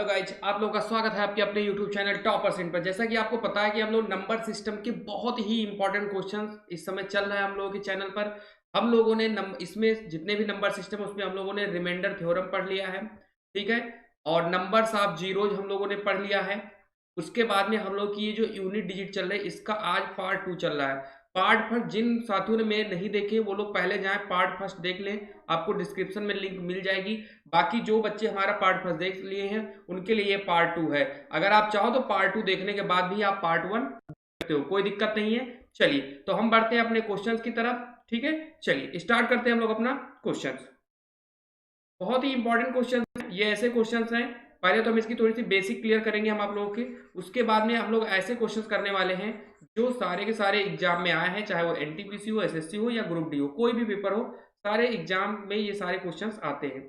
Hello guys, आप लोगों का स्वागत है आपके अपने यूट्यूब चैनल टॉप परसेंट पर। जैसा कि आपको पता है कि हम लोग नंबर सिस्टम के बहुत ही इंपॉर्टेंट क्वेश्चन इस समय चल रहा है हम लोगों के चैनल पर। हम लोगों ने इसमें जितने भी नंबर सिस्टम है उसमें हम लोगों ने रिमाइंडर थ्योरम पढ़ लिया है, ठीक है। और नंबर्स ऑफ जीरोज हम लोगों ने पढ़ लिया है। उसके बाद में हम लोग की ये जो यूनिट डिजिट चल रहे हैं इसका आज पार्ट 2 चल रहा है। पार्ट फर्स्ट जिन साथियों ने मेरे नहीं देखे वो लोग पहले जाएं पार्ट फर्स्ट देख लें, आपको डिस्क्रिप्शन में लिंक मिल जाएगी। बाकी जो बच्चे हमारा पार्ट फर्स्ट देख लिए हैं उनके लिए ये पार्ट 2 है। अगर आप चाहो तो पार्ट 2 देखने के बाद भी आप पार्ट 1 देख सकते हो, कोई दिक्कत नहीं है। चलिए तो हम बढ़ते हैं अपने क्वेश्चंस की तरफ, ठीक है। चलिए स्टार्ट करते हैं हम लोग अपना क्वेश्चंस। बहुत ही इंपॉर्टेंट क्वेश्चन है ये, ऐसे क्वेश्चंस हैं। पहले तो हम इसकी थोड़ी सी बेसिक क्लियर करेंगे हम आप लोगों के, उसके बाद में हम लोग ऐसे क्वेश्चंस करने वाले हैं जो सारे के सारे एग्जाम में आए हैं, चाहे वो एनटीपीसी हो, एसएससी हो या ग्रुप डी हो, कोई भी पेपर हो, सारे एग्जाम में ये सारे क्वेश्चंस आते हैं।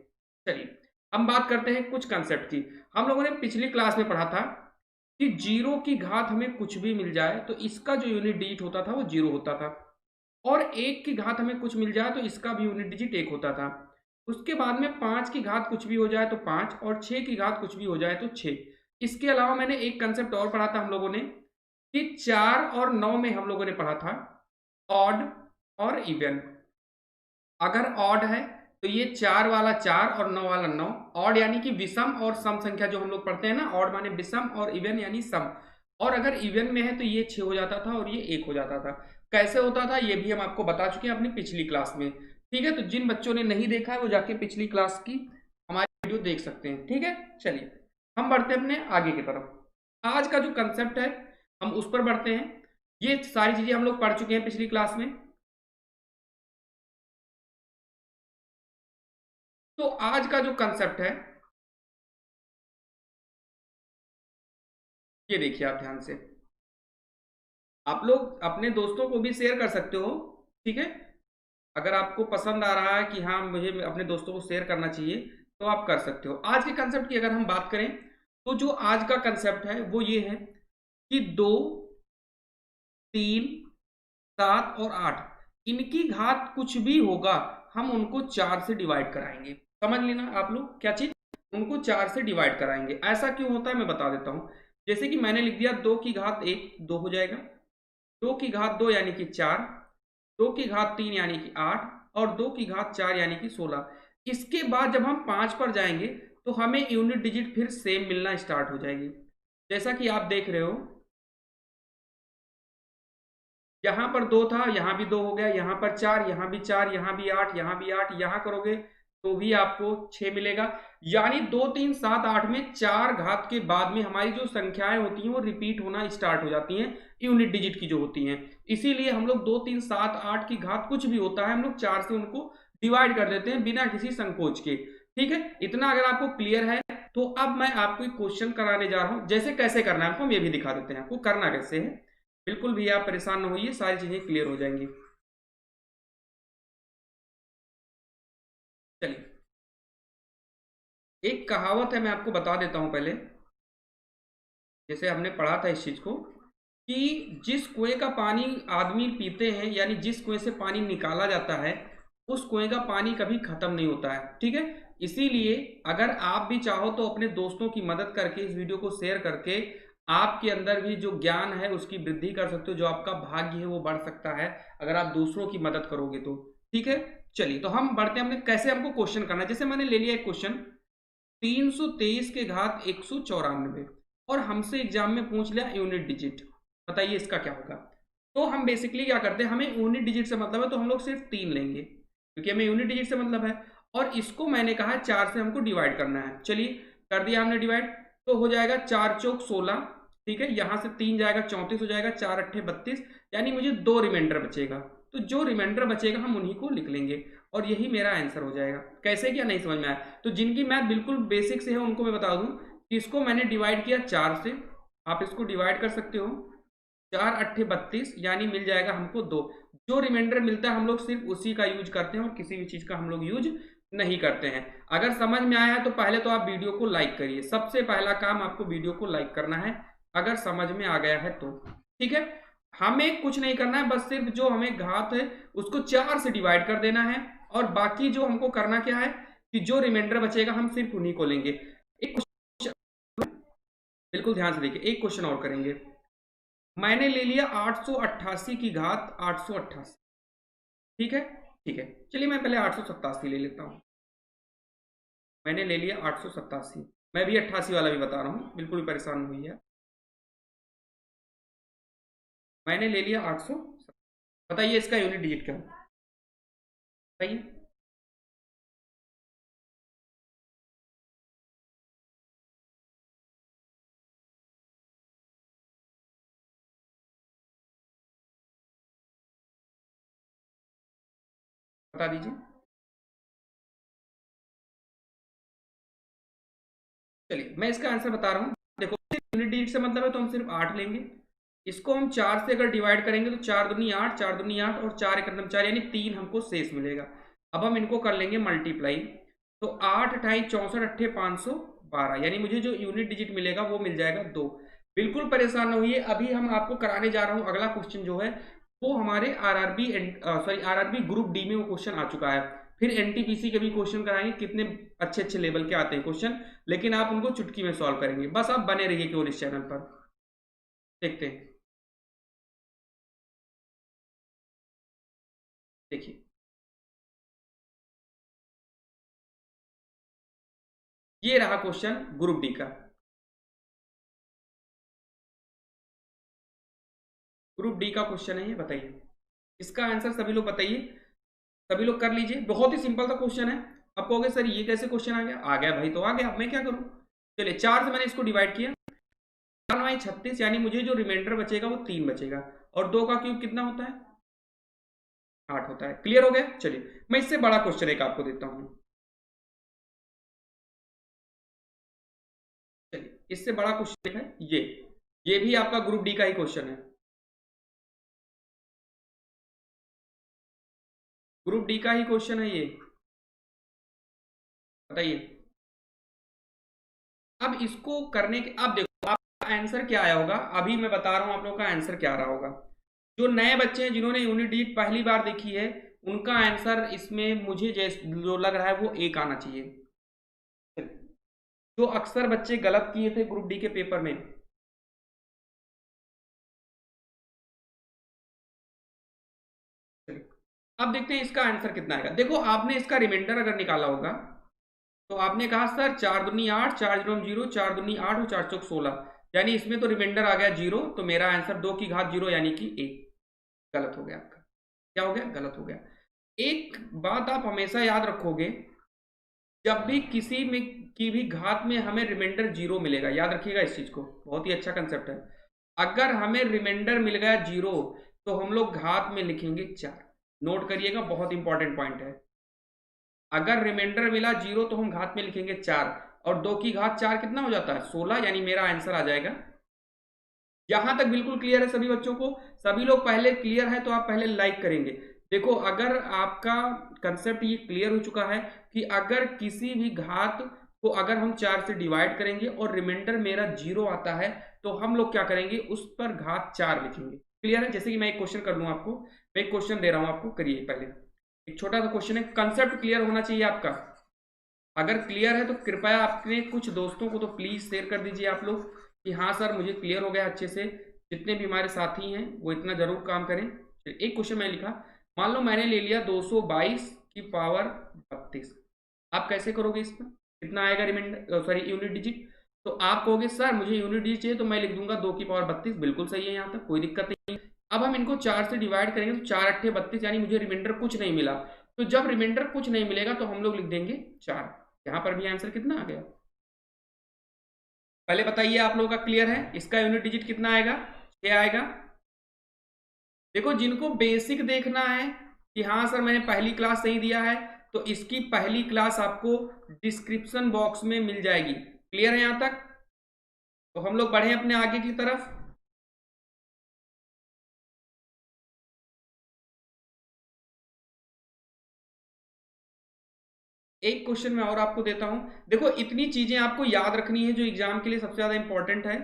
चलिए हम बात करते हैं कुछ कंसेप्ट की। हम लोगों ने पिछली क्लास में पढ़ा था कि जीरो की घात हमें कुछ भी मिल जाए तो इसका जो यूनिट डिजिट होता था वो जीरो होता था, और एक की घात हमें कुछ मिल जाए तो इसका भी यूनिट डिजिट एक होता था। उसके बाद में 5 की घात कुछ भी हो जाए तो 5, और 6 की घात कुछ भी हो जाए तो 6। इसके अलावा मैंने एक कंसेप्ट और पढ़ा था हम लोगों ने कि 4 और 9 में हम लोगों ने पढ़ा था ऑड और इवन। अगर ऑड है तो ये 4 वाला 4 और 9 वाला 9, ऑड यानी कि विषम और सम संख्या जो हम लोग पढ़ते हैं ना, ऑड माने विषम और इवन यानी सम। और अगर इवन में है तो ये 6 हो जाता था और ये 1 हो जाता था। कैसे होता था ये भी हम आपको बता चुके हैं अपनी पिछली क्लास में, ठीक है। तो जिन बच्चों ने नहीं देखा है वो जाके पिछली क्लास की हमारी वीडियो देख सकते हैं, ठीक है। चलिए हम बढ़ते हैं अपने आगे की तरफ। आज का जो कंसेप्ट है हम उस पर बढ़ते हैं। ये सारी चीजें हम लोग पढ़ चुके हैं पिछली क्लास में। तो आज का जो कंसेप्ट है ये देखिए आप ध्यान से, आप लोग अपने दोस्तों को भी शेयर कर सकते हो, ठीक है। अगर आपको पसंद आ रहा है कि हाँ मुझे अपने दोस्तों को शेयर करना चाहिए तो आप कर सकते हो। आज के कंसेप्ट की अगर हम बात करें तो जो आज का कंसेप्ट है वो ये है कि 2, 3, 7 और 8 इनकी घात कुछ भी होगा हम उनको 4 से डिवाइड कराएंगे। समझ लेना आप लोग क्या चीज, उनको 4 से डिवाइड कराएंगे। ऐसा क्यों होता है मैं बता देता हूं। जैसे कि मैंने लिख दिया 2 की घात 1 2 हो जाएगा, 2 की घात 2 यानी कि 4, 2 की घात 3 यानी कि 8, और 2 की घात 4 यानी कि 16। इसके बाद जब हम 5 पर जाएंगे तो हमें यूनिट डिजिट फिर सेम मिलना स्टार्ट हो जाएगी। जैसा कि आप देख रहे हो यहां पर 2 था, यहां भी 2 हो गया, यहां पर 4, यहां भी 4, यहां भी 8, यहां भी 8, यहां करोगे तो भी आपको 6 मिलेगा। यानी 2, 3, 7, 8 में 4 घात के बाद में हमारी जो संख्याएं होती हैं वो रिपीट होना स्टार्ट हो जाती हैं, यूनिट डिजिट की जो होती हैं। इसीलिए हम लोग 2, 3, 7, 8 की घात कुछ भी होता है हम लोग 4 से उनको डिवाइड कर देते हैं बिना किसी संकोच के, ठीक है। इतना अगर आपको क्लियर है तो अब मैं आपको एक क्वेश्चन कराने जा रहा हूं। जैसे कैसे करना है आपको हम ये भी दिखा देते हैं, आपको करना कैसे है। बिल्कुल भी आप परेशान न होइए, सारी चीजें क्लियर हो जाएंगी। चलिए एक कहावत है मैं आपको बता देता हूं पहले, जैसे हमने पढ़ा था इस चीज को कि जिस कुएं का पानी आदमी पीते हैं यानी जिस कुएं से पानी निकाला जाता है उस कुएं का पानी कभी खत्म नहीं होता है, ठीक है। इसीलिए अगर आप भी चाहो तो अपने दोस्तों की मदद करके इस वीडियो को शेयर करके आपके अंदर भी जो ज्ञान है उसकी वृद्धि कर सकते हो, जो आपका भाग्य है वो बढ़ सकता है अगर आप दूसरों की मदद करोगे तो, ठीक है। चलिए तो हम बढ़ते हैं, हमने कैसे हमको क्वेश्चन करना है। जैसे मैंने ले लिया एक क्वेश्चन 323 के घात 194, और हमसे एग्जाम में पूछ लिया यूनिट डिजिट, बताइए इसका क्या होगा। तो हम बेसिकली क्या करते हैं, हमें यूनिट डिजिट से मतलब है तो हम लोग सिर्फ 3 लेंगे क्योंकि हमें यूनिट डिजिट से मतलब है, और इसको मैंने कहा 4 से हमको डिवाइड करना है। चलिए कर दिया हमने डिवाइड, तो हो जाएगा 4 चौक 16, ठीक है। यहां से 3 जाएगा 34 हो जाएगा, 4 अट्ठे 32, यानी मुझे 2 रिमाइंडर बचेगा। तो जो रिमाइंडर बचेगा हम उन्हीं को लिख लेंगे और यही मेरा आंसर हो जाएगा। कैसे क्या नहीं समझ में आया तो जिनकी मैथ बिल्कुल बेसिक से है उनको मैं बता दूं कि इसको मैंने डिवाइड किया 4 से, आप इसको डिवाइड कर सकते हो, 4 अट्ठे 32 यानी मिल जाएगा हमको 2। जो रिमाइंडर मिलता है हम लोग सिर्फ उसी का यूज करते हैं और किसी भी चीज का हम लोग यूज नहीं करते हैं। अगर समझ में आया है तो पहले तो आप वीडियो को लाइक करिए, सबसे पहला काम आपको वीडियो को लाइक करना है अगर समझ में आ गया है तो, ठीक है। हमें कुछ नहीं करना है, बस सिर्फ जो हमें घात है उसको 4 से डिवाइड कर देना है, और बाकी जो हमको करना क्या है कि जो रिमाइंडर बचेगा हम सिर्फ उन्हीं को लेंगे। एक बिल्कुल ध्यान से देखिए, एक क्वेश्चन और करेंगे। मैंने ले लिया 888 की घात 888, ठीक है, ठीक है, चलिए मैं पहले 887 ले लेता हूं। मैंने ले लिया 887, मैं भी 88 वाला भी बता रहा हूं, बिल्कुल भी परेशान हुई है। मैंने ले लिया 800, बताइए इसका यूनिट डिजिट क्या है, बताइए। बता दीजिए। चलिए मैं इसका आंसर बता रहा हूँ। देखो यूनिट डिजिट से मतलब है तो हम सिर्फ 8 लेंगे। इसको हम 4 से अगर डिवाइड करेंगे तो 4 दूनी 8, 4 दूनी 8 और 4 एक 4, यानी 3 हमको शेष मिलेगा। अब हम इनको कर लेंगे मल्टीप्लाई। तो 8 अठाई 64 अट्ठे 512, यानी मुझे जो यूनिट डिजिट मिलेगा वो मिल जाएगा 2। बिल्कुल परेशान न होइए, अभी हम आपको कराने जा रहा हूँ अगला क्वेश्चन जो है वो हमारे आरआरबी ग्रुप डी में वो क्वेश्चन आ चुका है। फिर एनटीपीसी के भी क्वेश्चन कराएंगे, कितने अच्छे अच्छे लेवल के आते हैं क्वेश्चन, लेकिन आप उनको चुटकी में सॉल्व करेंगे। बस आप बने रहिए केवल इस चैनल पर। देखते हैं, देखिए ये रहा क्वेश्चन ग्रुप डी का। ग्रुप डी का क्वेश्चन है ये, बताइए इसका आंसर सभी लोग बताइए, सभी लोग कर लीजिए। बहुत ही सिंपल सा क्वेश्चन है। आप कहोगे सर ये कैसे क्वेश्चन आ गया? आ गया भाई, तो आ गया, अब मैं क्या करूं। चलिए 4 से मैंने इसको डिवाइड किया, 36, यानी मुझे जो रिमाइंडर बचेगा वो 3 बचेगा। और 2 का क्यूब कितना होता है? 8 होता है। क्लियर हो गया? चलिए मैं इससे बड़ा क्वेश्चन एक आपको देता हूं। चलिए इससे बड़ा क्वेश्चन है ये भी आपका ग्रुप डी का ही क्वेश्चन है। ग्रुप डी का ही क्वेश्चन है ये, बताइए। अब इसको करने के, अब देखो आपका आंसर क्या आया होगा, अभी मैं बता रहा हूं आप लोगों का आंसर क्या रहा होगा। जो नए बच्चे हैं जिन्होंने यूनिट डिजिट पहली बार देखी है, उनका आंसर इसमें मुझे जो लग रहा है वो 1 आना चाहिए। जो अक्सर बच्चे गलत किए थे ग्रुप डी के पेपर में, अब देखते हैं इसका आंसर कितना आएगा। देखो आपने इसका रिमाइंडर अगर निकाला होगा तो आपने कहा सर 4 दूनी 8, 4 जीरो 0, 4 दूनी 8 और 4 चौक 16, यानी इसमें तो रिमाइंडर आ गया 0, तो मेरा आंसर 2 की घात 0 यानी कि 1। गलत हो गया आपका। क्या हो गया? गलत हो गया। एक बात आप हमेशा याद रखोगे, जब भी किसी में की भी घात में हमें रिमाइंडर 0 मिलेगा, याद रखिएगा इस चीज को, बहुत ही अच्छा कंसेप्ट है। अगर हमें रिमाइंडर मिल गया 0 तो हम लोग घात में लिखेंगे 4। नोट करिएगा, बहुत इंपॉर्टेंट पॉइंट है। अगर रिमाइंडर मिला 0 तो हम घात में लिखेंगे 4, और 2 की घात 4 कितना हो जाता है? 16, यानी मेरा आंसर आ जाएगा। यहां तक बिल्कुल क्लियर है सभी बच्चों को? सभी लोग पहले क्लियर है तो आप पहले लाइक करेंगे। देखो अगर आपका कंसेप्ट ये क्लियर हो चुका है कि अगर किसी भी घात को अगर हम 4 से डिवाइड करेंगे और रिमाइंडर मेरा 0 आता है तो हम लोग क्या करेंगे, उस पर घात 4 लिखेंगे। क्लियर है? जैसे कि मैं एक क्वेश्चन कर दूं आपको, मैं एक क्वेश्चन दे रहा हूं आपको, करिए पहले। एक छोटा सा क्वेश्चन है, कंसेप्ट क्लियर होना चाहिए आपका। अगर क्लियर है तो कृपया अपने कुछ दोस्तों को तो प्लीज शेयर कर दीजिए आप लोग कि हाँ सर मुझे क्लियर हो गया अच्छे से। जितने भी हमारे साथी हैं वो इतना जरूर काम करें। एक क्वेश्चन मैंने लिखा, मान लो मैंने ले लिया 222 की पावर 32, आप कैसे करोगे? इसमें कितना आएगा रिमाइंडर, सॉरी यूनिट डिजिट? तो आप कहोगे सर मुझे यूनिट डिजिट चाहिए तो मैं लिख दूंगा 2 की पावर 32। बिल्कुल सही है, यहाँ तक कोई दिक्कत नहीं। अब हम इनको 4 से डिवाइड करेंगे तो 4 अट्ठे 32, यानी मुझे रिमाइंडर कुछ नहीं मिला। तो जब रिमाइंडर कुछ नहीं मिलेगा तो हम लोग लिख देंगे 4। यहां पर भी आंसर कितना आ गया? पहले बताइए आप लोगों का क्लियर है? इसका यूनिट डिजिट कितना आएगा? क्या आएगा? देखो जिनको बेसिक देखना है कि हाँ सर मैंने पहली क्लास नहीं दिया है, तो इसकी पहली क्लास आपको डिस्क्रिप्शन बॉक्स में मिल जाएगी। क्लियर है यहां तक? तो हम लोग बढ़े अपने आगे की तरफ। एक क्वेश्चन मैं और आपको देता हूं। देखो इतनी चीजें आपको याद रखनी है जो एग्जाम के लिए सबसे ज्यादा इंपॉर्टेंट है।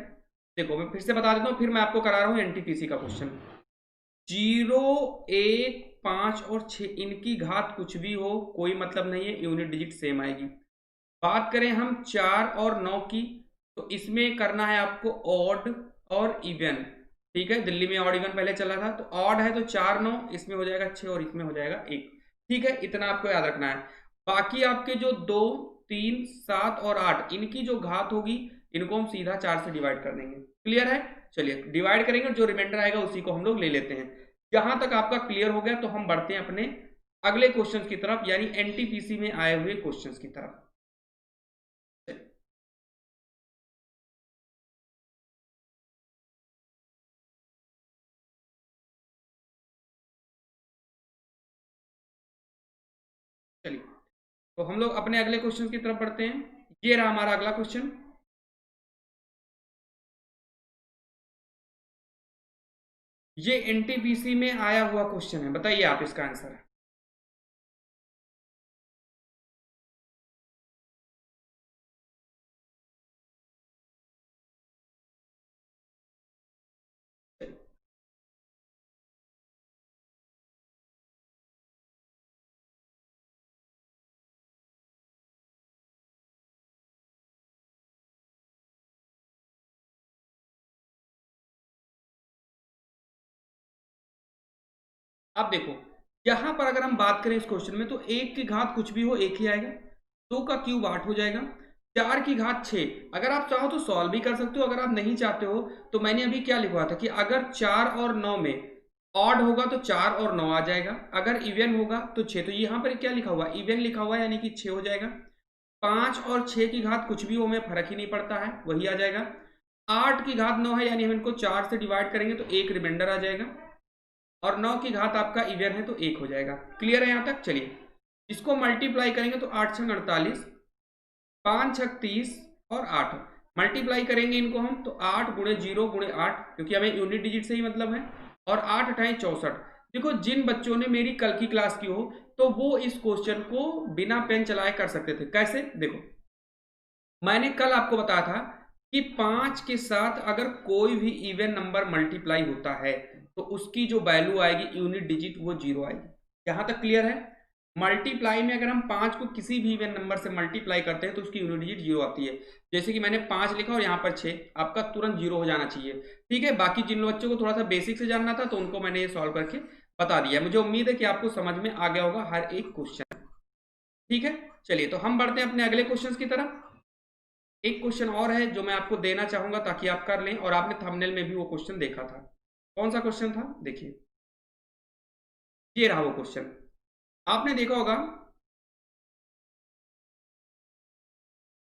देखो मैं फिर से बता देता हूं, फिर मैं आपको करा रहा हूं एनटीपीसी का क्वेश्चन। 0, 1, 5 और 6 इनकी घात कुछ भी हो कोई मतलब नहीं है, यूनिट डिजिट सेम आएगी। बात करें हम 4 और 9 की, तो इसमें करना है आपको ऑड और इवन। ठीक है, दिल्ली में ऑड इवन पहले चला था, तो ऑड है तो 4 9, इसमें हो जाएगा 6 और इसमें हो जाएगा 1। ठीक है, इतना आपको याद रखना है। बाकी आपके जो 2 3 7 और 8 इनकी जो घात होगी, इनको हम सीधा 4 से डिवाइड कर देंगे। क्लियर है? चलिए डिवाइड करेंगे, जो रिमाइंडर आएगा उसी को हम लोग ले लेते हैं। यहां तक आपका क्लियर हो गया तो हम बढ़ते हैं अपने अगले क्वेश्चन की तरफ, यानी एनटीपीसी में आए हुए क्वेश्चन की तरफ। चलिए, तो हम लोग अपने अगले क्वेश्चन की तरफ बढ़ते हैं। ये रहा हमारा अगला क्वेश्चन। ये एनटीपीसी में आया हुआ क्वेश्चन है, बताइए आप इसका आंसर। अब देखो, यहां पर अगर हम बात करें इस क्वेश्चन में, तो 1 की घात कुछ भी हो 1 ही आएगा, 2 का क्यूब 8 हो जाएगा, 4 की घात 6। अगर आप चाहो तो सॉल्व भी कर सकते हो, अगर आप नहीं चाहते हो तो मैंने अभी क्या लिखवा था कि अगर 4 और 9 में ऑड होगा तो 4 और 9 आ जाएगा, अगर इवन होगा तो 6। तो यहाँ पर क्या लिखा हुआ, इवन लिखा हुआ है, यानी कि 6 हो जाएगा। 5 और 6 की घात कुछ भी हो, में फर्क ही नहीं पड़ता है, वही आ जाएगा। 8 की घात 9 है, यानी हम इनको 4 से डिवाइड करेंगे तो 1 रिमाइंडर आ जाएगा, और 9 की घात आपका इवन है तो 1 हो जाएगा। क्लियर है यहाँ तक? चलिए, इसको मल्टीप्लाई करेंगे तो 8 छंग 48, 5 छक 30 और 8 मल्टीप्लाई करेंगे इनको हम, तो 8 गुणे 0 गुणे 8, क्योंकि हमें यूनिट डिजिट से ही मतलब है, और 8 अठाई 64। देखो, जिन बच्चों ने मेरी कल की क्लास की हो तो वो इस क्वेश्चन को बिना पेन चलाए कर सकते थे। कैसे? देखो, मैंने कल आपको बताया था कि 5 के साथ अगर कोई भी इवन नंबर मल्टीप्लाई होता है तो उसकी जो वैल्यू आएगी यूनिट डिजिट, वो 0 आएगी। यहां तक क्लियर है? मल्टीप्लाई में अगर हम 5 को किसी भी इवन नंबर से मल्टीप्लाई करते हैं तो उसकी यूनिट डिजिट 0 आती है। जैसे कि मैंने 5 लिखा और यहाँ पर 6, आपका तुरंत 0 हो जाना चाहिए। ठीक है, बाकी जिन बच्चों को थोड़ा सा बेसिक से जानना था तो उनको मैंने ये सॉल्व करके बता दिया। मुझे उम्मीद है कि आपको समझ में आ गया होगा हर एक क्वेश्चन। ठीक है, चलिए तो हम बढ़ते हैं अपने अगले क्वेश्चन की तरफ। एक क्वेश्चन और है जो मैं आपको देना चाहूंगा ताकि आप कर लें, और आपने थंबनेल में भी वो क्वेश्चन देखा था। कौन सा क्वेश्चन था? देखिए, ये रहा वो क्वेश्चन। आपने देखा होगा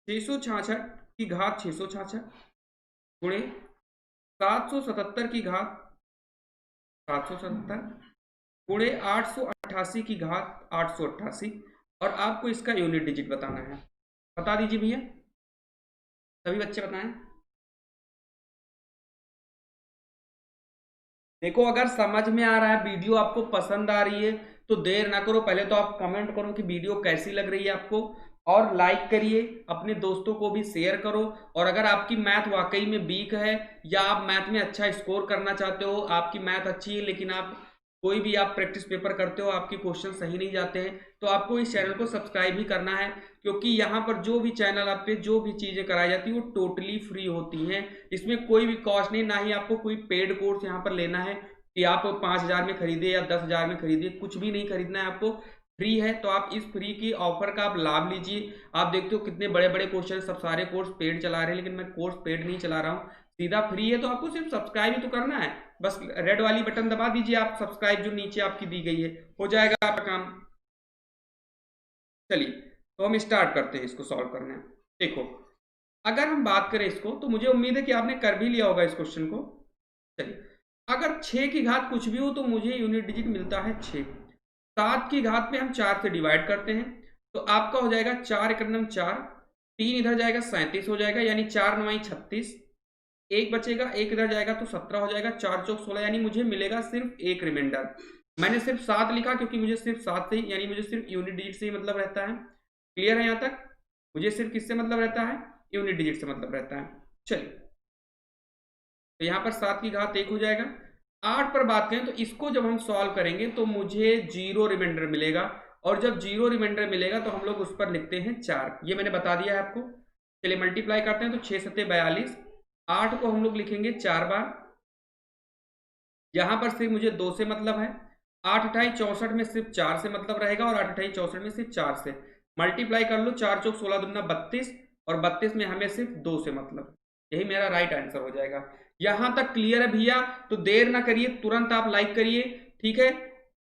666 की घात 666 गुणे 777 की घात 777 गुणे 888 की घात 888, और आपको इसका यूनिट डिजिट बताना है। बता दीजिए भैया, सभी बच्चे बताएं। देखो, अगर समझ में आ रहा है, वीडियो आपको पसंद आ रही है, तो देर ना करो, पहले तो आप कमेंट करो कि वीडियो कैसी लग रही है आपको, और लाइक करिए, अपने दोस्तों को भी शेयर करो। और अगर आपकी मैथ वाकई में वीक है, या आप मैथ में अच्छा स्कोर करना चाहते हो, आपकी मैथ अच्छी है लेकिन आप कोई भी आप प्रैक्टिस पेपर करते हो, आपके क्वेश्चन सही नहीं जाते हैं, तो आपको इस चैनल को सब्सक्राइब ही करना है, क्योंकि यहाँ पर जो भी चैनल आप पे जो भी चीज़ें कराई जाती है वो टोटली फ्री होती हैं। इसमें कोई भी कॉस्ट नहीं, ना ही आपको कोई पेड कोर्स यहाँ पर लेना है कि आप 5,000 में खरीदे या 10,000 में खरीदे, कुछ भी नहीं खरीदना है आपको, फ्री है। तो आप इस फ्री की ऑफर का आप लाभ लीजिए। आप देखते हो कितने बड़े बड़े क्वेश्चन, सब सारे कोर्स पेड चला रहे हैं, लेकिन मैं कोर्स पेड नहीं चला रहा हूँ, सीधा फ्री है। तो आपको सिर्फ सब्सक्राइब ही तो करना है, बस रेड वाली बटन दबा दीजिए आप, सब्सक्राइब जो नीचे आपकी दी गई है, हो जाएगा आपका काम। चलिए, तो हम स्टार्ट करते हैं इसको सॉल्व करना। देखो, अगर हम बात करें इसको, तो मुझे उम्मीद है कि आपने कर भी लिया होगा इस क्वेश्चन को। चलिए, अगर 6 की घात कुछ भी हो तो मुझे यूनिट डिजिट मिलता है 6। 7 की घात में हम 4 से डिवाइड करते हैं, तो आपका हो जाएगा 4 एकम 4, 3 इधर जाएगा 37 हो जाएगा, यानी 4 9 36, एक बचेगा, एक इधर जाएगा तो 17 हो जाएगा, 4 चौक 16, यानी मुझे मिलेगा सिर्फ एक रिमाइंडर। मैंने सिर्फ 7 लिखा क्योंकि मुझे सिर्फ 7 से ही, यानी मुझे सिर्फ यूनिट डिजिट से ही मतलब रहता है। क्लियर है यहाँ तक? मुझे सिर्फ किससे मतलब रहता है? यूनिट डिजिट से मतलब रहता है। चलिए, तो यहाँ पर 7 की घात 1 हो जाएगा। 8 पर बात करें तो इसको जब हम सॉल्व करेंगे तो मुझे 0 रिमाइंडर मिलेगा, और जब 0 रिमाइंडर मिलेगा तो हम लोग उस पर लिखते हैं 4। ये मैंने बता दिया है आपको। चलिए मल्टीप्लाई करते हैं, तो 6 सत्ते 42, 8 को हम लोग लिखेंगे 4 बार, यहां पर सिर्फ मुझे 2 से मतलब है, 8 अठाई 64 में सिर्फ 4 से मतलब रहेगा, और 8 अठाई 64 में सिर्फ 4 से मल्टीप्लाई कर लो, 4 चौक 16 दूना 32, और 32 में हमें सिर्फ 2 से मतलब, यही मेरा राइट आंसर हो जाएगा। यहां तक क्लियर है भैया? तो देर ना करिए, तुरंत आप लाइक करिए, ठीक है।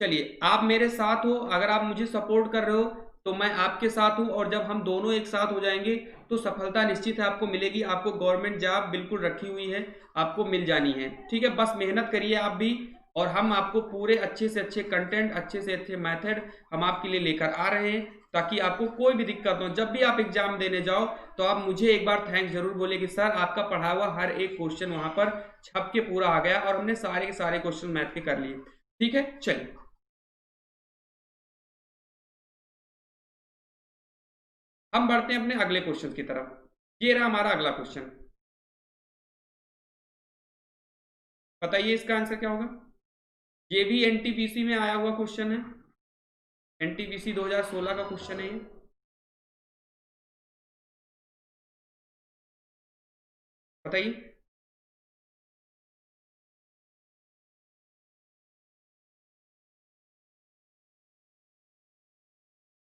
चलिए आप मेरे साथ हो, अगर आप मुझे सपोर्ट कर रहे हो तो मैं आपके साथ हूं, और जब हम दोनों एक साथ हो जाएंगे तो सफलता निश्चित है आपको मिलेगी। आपको गवर्नमेंट जॉब बिल्कुल रखी हुई है, आपको मिल जानी है, ठीक है। बस मेहनत करिए आप भी, और हम आपको पूरे अच्छे से अच्छे कंटेंट, अच्छे से अच्छे मेथड हम आपके लिए लेकर आ रहे हैं, ताकि आपको कोई भी दिक्कत हो, जब भी आप एग्जाम देने जाओ तो आप मुझे एक बार थैंक्स जरूर बोले कि सर आपका पढ़ा हुआ हर एक क्वेश्चन वहां पर छप के पूरा आ गया, और हमने सारे के सारे क्वेश्चन मैथ के कर लिए, ठीक है। चलिए हम बढ़ते हैं अपने अगले क्वेश्चन की तरफ। ये रहा हमारा अगला क्वेश्चन, बताइए इसका आंसर क्या होगा। ये भी एनटीपीसी में आया हुआ क्वेश्चन है, एनटीपीसी 2016 का क्वेश्चन है ये। बताइए।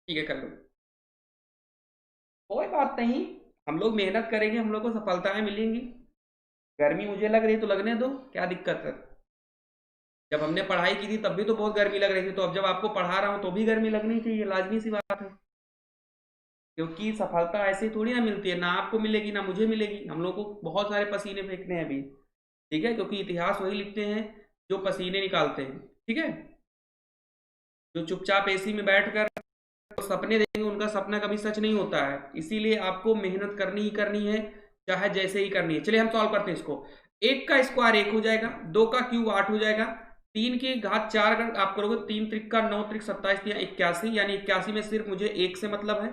ठीक है, कर लो, कोई बात नहीं, हम लोग मेहनत करेंगे, हम लोग को सफलताएं मिलेंगी। गर्मी मुझे लग रही तो लगने दो, क्या दिक्कत है। जब हमने पढ़ाई की थी तब भी तो बहुत गर्मी लग रही थी, तो अब जब आपको पढ़ा रहा हूं तो भी गर्मी लगनी चाहिए, लाजमी सी बात है। क्योंकि सफलता ऐसे ही थोड़ी ना मिलती है, ना आपको मिलेगी ना मुझे मिलेगी, हम लोग को बहुत सारे पसीने फेंकने हैं अभी, ठीक है। क्योंकि इतिहास वही लिखते हैं जो पसीने निकालते हैं, ठीक है। जो चुपचाप एसी में बैठकर तो सपने देखेंगे, उनका सपना कभी सच नहीं होता है, इसीलिए आपको मेहनत करनी ही करनी है, चाहे जैसे ही करनी है। चलिए हम सॉल्व करते हैं इसको। 1 का स्क्वायर 1 हो जाएगा, 2 का क्यूब 8 हो जाएगा, 3 की घात 4 अगर आप करोगे, 3 त्रिक का 9 त्रिक 27 या 81, यानी 81 में सिर्फ मुझे 1 से मतलब है।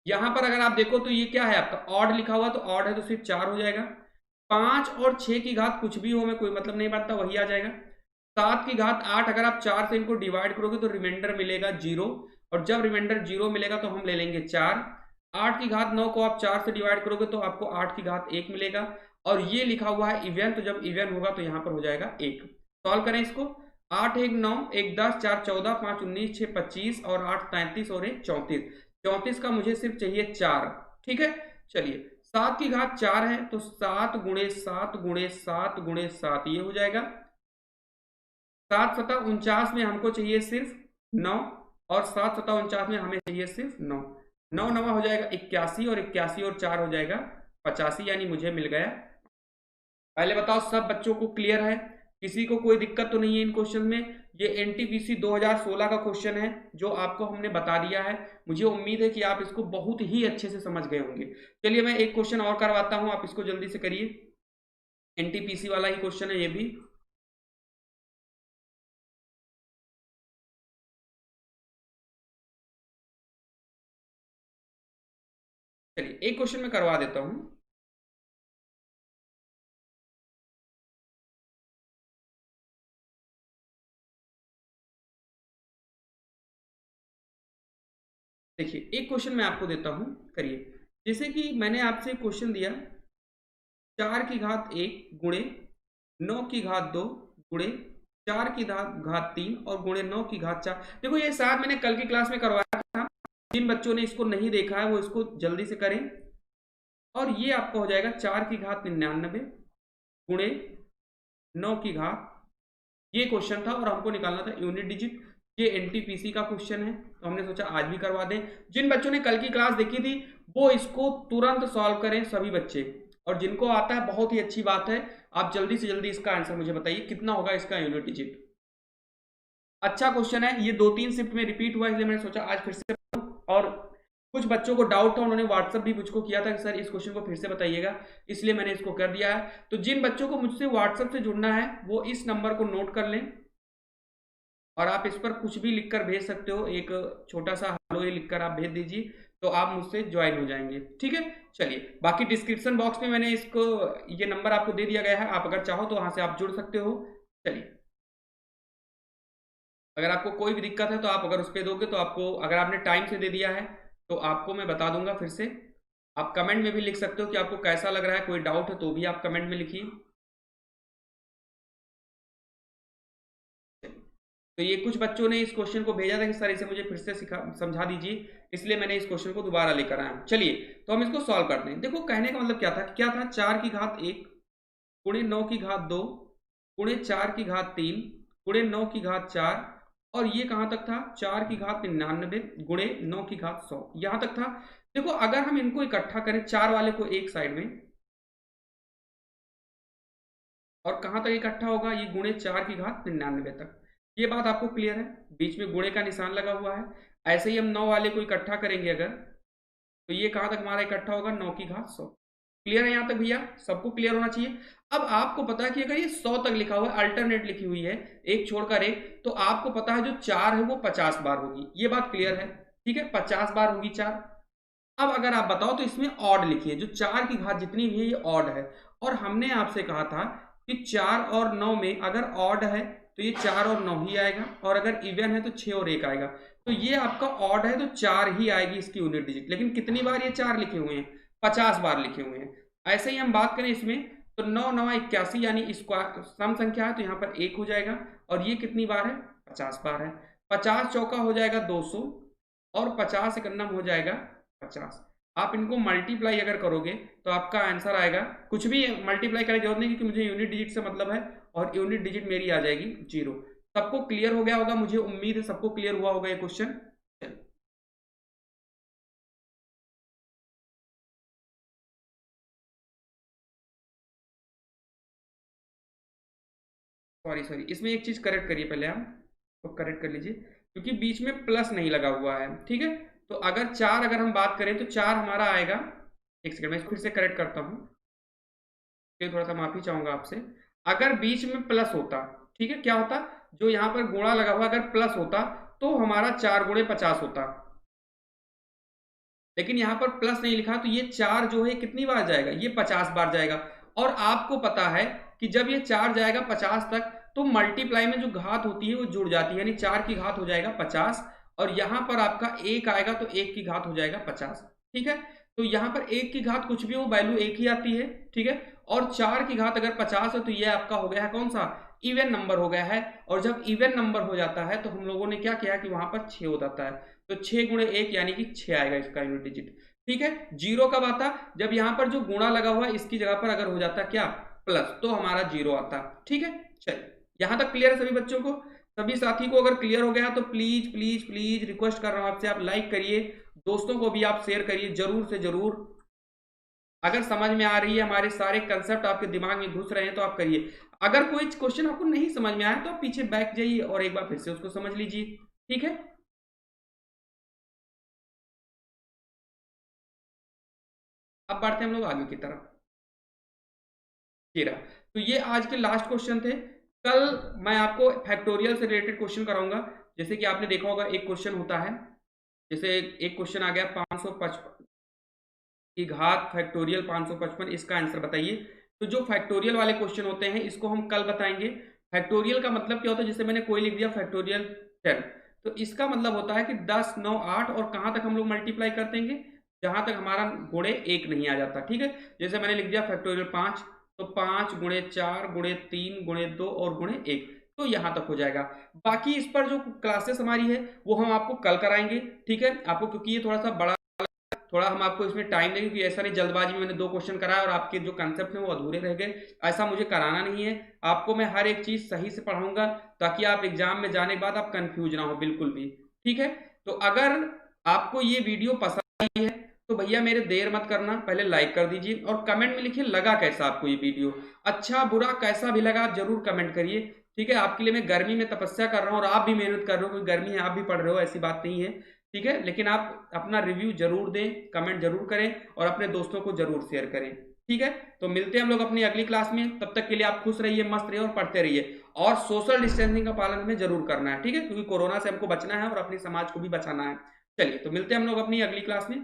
यहां पर अगर आप देखो तो ये क्या है आपका ऑड लिखा हुआ, तो ऑड है तो सिर्फ 4 हो जाएगा। 5 और 6 की घात कुछ भी हो में कोई मतलब नहीं बनता, वही आ जाएगा। 7 की घात 8, अगर आप 4 से इनको डिवाइड करोगे तो रिमाइंडर मिलेगा 0, और जब रिमाइंडर 0 मिलेगा तो हम ले लेंगे 4। 8 की घात 9 को आप 4 से डिवाइड करोगे तो आपको 8 की घात 1 मिलेगा, और ये लिखा हुआ है इवन, तो जब इवन होगा तो यहां पर हो जाएगा 1। सॉल्व करें इसको। 8 1 9, 1 10, 4 14, 5 19, 6 25, और 8 33, और 1 34। 34 का मुझे सिर्फ चाहिए 4, ठीक है। चलिए 7 की घात 4 है, तो 7 गुणे 7 गुणे 7 गुणे 7 ये हो जाएगा। 7 सता 49 में हमको चाहिए सिर्फ 9, और 7 सता 49 में हमें चाहिए सिर्फ 9। 9 नवा हो जाएगा 81, और 81 और 4 हो जाएगा 85, यानी मुझे मिल गया। पहले बताओ सब बच्चों को क्लियर है, किसी को कोई दिक्कत तो नहीं है इन क्वेश्चन में। ये एनटीपीसी 2016 का क्वेश्चन है जो आपको हमने बता दिया है, मुझे उम्मीद है कि आप इसको बहुत ही अच्छे से समझ गए होंगे। चलिए मैं एक क्वेश्चन और करवाता हूं, आप इसको जल्दी से करिए, एनटीपीसी वाला ही क्वेश्चन है ये भी। चलिए एक क्वेश्चन मैं करवा देता हूं। देखिए एक क्वेश्चन मैं आपको देता हूं, करिए। जैसे कि मैंने आपसे क्वेश्चन दिया, 4 की घात 1 गुणे 9 की घात 2 गुणे 4 की घात 3, और गुणे 9 की घात 4। देखो ये साथ मैंने कल की क्लास में करवाया था, जिन बच्चों ने इसको नहीं देखा है वो इसको जल्दी से करें। और ये आपका हो जाएगा 4 की घात 99 गुणे 9 की घात, ये क्वेश्चन था, और हमको निकालना था यूनिट डिजिट। ये एनटीपीसी का क्वेश्चन है, तो हमने सोचा आज भी करवा दें। जिन बच्चों ने कल की क्लास देखी थी वो इसको तुरंत सॉल्व करें, सभी बच्चे, और जिनको आता है बहुत ही अच्छी बात है, आप जल्दी से जल्दी इसका आंसर मुझे बताइए कितना होगा इसका यूनिट डिजिट। अच्छा क्वेश्चन है, ये 2-3 शिफ्ट में रिपीट हुआ, इसलिए मैंने सोचा आज फिर से। और कुछ बच्चों को डाउट था, उन्होंने व्हाट्सअप भी मुझको किया था कि सर इस क्वेश्चन को फिर से बताइएगा, इसलिए मैंने इसको कर दिया है। तो जिन बच्चों को मुझसे व्हाट्सएप से जुड़ना है वो इस नंबर को नोट कर लें, और आप इस पर कुछ भी लिखकर भेज सकते हो, एक छोटा सा हेलो ये लिखकर आप भेज दीजिए, तो आप मुझसे ज्वाइन हो जाएंगे, ठीक है। चलिए बाकी डिस्क्रिप्शन बॉक्स में मैंने इसको ये नंबर आपको दे दिया गया है, आप अगर चाहो तो वहां से आप जुड़ सकते हो। चलिए अगर आपको कोई भी दिक्कत है तो आप अगर उस पर दोगे तो आपको, अगर आपने टाइम से दे दिया है तो आपको मैं बता दूंगा फिर से। आप कमेंट में भी लिख सकते हो कि आपको कैसा लग रहा है, कोई डाउट है तो भी आप कमेंट में लिखिए। तो ये कुछ बच्चों ने इस क्वेश्चन को भेजा था कि सर इसे मुझे फिर से समझा दीजिए, इसलिए मैंने इस क्वेश्चन को दोबारा लेकर आया। चलिए तो हम इसको सॉल्व करते हैं। देखो कहने का मतलब क्या था 4 की घात 1 गुणे 9 की घात 2 गुणे 4 की घात 3 गुणे 9 की घात 4, और ये कहां तक था 4 की घात 99 गुणे 9 की घात 100, यहां तक था। देखो अगर हम इनको इकट्ठा करें, 4 वाले को एक साइड में, और कहां तक इकट्ठा होगा, ये गुणे 4 की घात 99 तक। ये बात आपको क्लियर है, बीच में गुणे का निशान लगा हुआ है। ऐसे ही हम 9 वाले को इकट्ठा करेंगे अगर, तो ये कहां तक हमारा इकट्ठा होगा 9 की घात 100। क्लियर है यहां तक भैया, सबको क्लियर होना चाहिए। अब आपको पता है कि अगर ये 100 तक लिखा हुआ है, अल्टरनेट लिखी हुई है एक छोड़कर एक, तो आपको पता है जो 4 है वो 50 बार होगी। ये बात क्लियर है, ठीक है, 50 बार होगी 4। अब अगर आप बताओ तो इसमें ऑड लिखिए, जो 4 की घात जितनी भी है ये ऑड है, और हमने आपसे कहा था कि 4 और 9 में अगर ऑड है तो ये 4 और 9 ही आएगा, और अगर इवन है तो 6 और 1 आएगा। तो ये आपका ऑड है तो 4 ही आएगी इसकी यूनिट डिजिट। लेकिन कितनी बार ये 4 लिखे हुए हैं, 50 बार लिखे हुए हैं। ऐसे ही हम बात करें इसमें, तो 9 9 81 यानी स्क्वायर सम संख्या है, तो यहाँ पर 1 हो जाएगा, और ये कितनी बार है 50 बार है। 50 चौका हो जाएगा 200, और 50 एक नम हो जाएगा 50। आप इनको मल्टीप्लाई अगर करोगे तो आपका आंसर आएगा, कुछ भी मल्टीप्लाई करने की जरूरत नहीं, क्योंकि मुझे यूनिट डिजिट से मतलब है, और यूनिट डिजिट मेरी आ जाएगी 0। सबको क्लियर हो गया होगा, मुझे उम्मीद है सबको क्लियर हुआ होगा ये क्वेश्चन। सॉरी इसमें एक चीज करेक्ट करिए पहले, आप तो करेक्ट कर लीजिए, क्योंकि बीच में प्लस नहीं लगा हुआ है, ठीक है। तो अगर 4 अगर हम बात करें तो 4 हमारा आएगा, एक सेकंड मैं फिर से करेक्ट करता हूं, फिर थोड़ा सा माफी चाहूंगा आपसे। अगर बीच में प्लस होता, ठीक है, क्या होता, जो यहाँ पर गुणा लगा हुआ अगर प्लस होता तो हमारा 4 गुणे 50 होता, लेकिन यहाँ पर प्लस नहीं लिखा, तो ये 4 जो है कितनी बार जाएगा, ये 50 बार जाएगा। और आपको पता है कि जब ये 4 जाएगा 50 तक, तो मल्टीप्लाई में जो घात होती है वो जुड़ जाती है, यानी 4 की घात हो जाएगा 50, और यहां पर आपका 1 आएगा तो 1 की घात हो जाएगा 50, ठीक है। तो यहां पर 1 की घात कुछ भी हो, वैल्यू 1 ही आती है, ठीक है। और 4 की घात अगर 50 है तो ये आपका हो गया है कौन सा, इवन नंबर हो गया है। और जब इवन नंबर हो जाता है तो हम लोगों ने क्या किया कि वहां पर 6 हो जाता है, तो 6 गुणे 1 यानी कि 6 आएगा इसका यूनिट डिजिट, ठीक है। 0 कब आता, जब यहां पर जो गुणा लगा हुआ है इसकी जगह पर अगर हो जाता क्या प्लस, तो हमारा 0 आता, ठीक है। चलिए यहां तक क्लियर है सभी बच्चों को, सभी साथी को अगर क्लियर हो गया तो प्लीज प्लीज प्लीज रिक्वेस्ट कर रहा हूं आपसे, आप लाइक करिए, दोस्तों को भी आप शेयर करिए जरूर से जरूर। अगर समझ में आ रही है, हमारे सारे कंसेप्ट आपके दिमाग में घुस रहे हैं तो आप करिए। अगर कोई क्वेश्चन आपको नहीं समझ में आया तो आप पीछे बैक जाइए और एक बार फिर से उसको समझ लीजिए, ठीक है। अब बढ़ते हैं हम लोग आगे की तरफ। ये रहा, तो ये आज के लास्ट क्वेश्चन थे। कल मैं आपको फैक्टोरियल से रिलेटेड क्वेश्चन कराऊंगा। जैसे कि आपने देखा होगा एक क्वेश्चन होता है, जैसे एक क्वेश्चन आ गया 555 की घात फैक्टोरियल 555, इसका आंसर बताइए। तो जो फैक्टोरियल वाले क्वेश्चन होते हैं इसको हम कल बताएंगे। फैक्टोरियल का मतलब क्या होता है, जैसे मैंने कोई लिख दिया फैक्टोरियल 10, तो इसका मतलब होता है कि 10 9 8, और कहां तक हम लोग मल्टीप्लाई कर देंगे, जहां तक हमारा गुणे 1 नहीं आ जाता, ठीक है। जैसे मैंने लिख दिया फैक्टोरियल 5, तो 5 गुणे 4 गुणे 3 गुणे 2 और गुणे 1, तो यहां तक हो जाएगा। बाकी इस पर जो क्लासेस हमारी है वो हम आपको कल कराएंगे, ठीक है आपको, क्योंकि ये थोड़ा सा बड़ा, थोड़ा हम आपको इसमें टाइम देंगे, क्योंकि ऐसा नहीं जल्दबाजी में मैंने 2 क्वेश्चन कराया और आपके जो कंसेप्ट हैं वो अधूरे रह गए, ऐसा मुझे कराना नहीं है। आपको मैं हर एक चीज सही से पढ़ाऊंगा ताकि आप एग्जाम में जाने के बाद आप कंफ्यूज ना हो बिल्कुल भी, ठीक है। तो अगर आपको ये वीडियो पसंद आई है तो भैया मेरे देर मत करना, पहले लाइक कर दीजिए और कमेंट में लिखिए लगा कैसा आपको ये वीडियो, अच्छा बुरा कैसा भी लगा आप जरूर कमेंट करिए, ठीक है। आपके लिए मैं गर्मी में तपस्या कर रहा हूँ और आप भी मेहनत कर रहे हो, क्योंकि गर्मी है आप भी पढ़ रहे हो, ऐसी बात नहीं है, ठीक है। लेकिन आप अपना रिव्यू जरूर दें, कमेंट जरूर करें और अपने दोस्तों को जरूर शेयर करें, ठीक है। तो मिलते हैं हम लोग अपनी अगली क्लास में, तब तक के लिए आप खुश रहिए, मस्त रहिए और पढ़ते रहिए, और सोशल डिस्टेंसिंग का पालन हमें जरूर करना है, ठीक है, क्योंकि कोरोना से हमको बचना है और अपने समाज को भी बचाना है। चलिए तो मिलते हैं हम लोग अपनी अगली क्लास में।